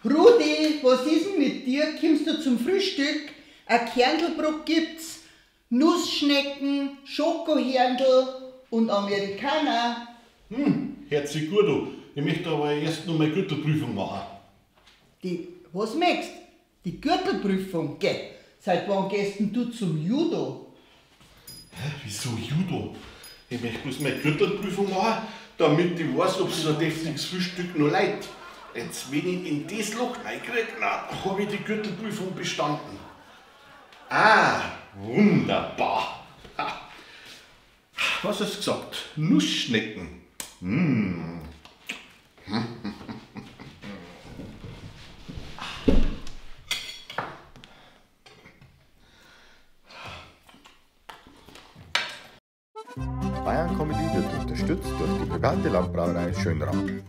Rudi, was ist denn mit dir? Kommst du zum Frühstück? Ein Kernelbrot gibt's, Nussschnecken, Schokohärndl und Amerikaner. Hört sich gut an. Ich möchte aber erst noch meine Gürtelprüfung machen. Was möchtest? Die Gürtelprüfung? Geh, seit wann gehst denn du zum Judo? Wieso Judo? Ich möchte bloß meine Gürtelprüfung machen, damit ich weiß, ob so ein deftiges Frühstück noch leid. Jetzt, wenn ich in das Loch reinkriege, habe ich die Gürtelprüfung bestanden. Ah, wunderbar. Ha. Was hast du gesagt? Nussschnecken. Bayern Comedy wird unterstützt durch die private Landbrauerei Schönraum.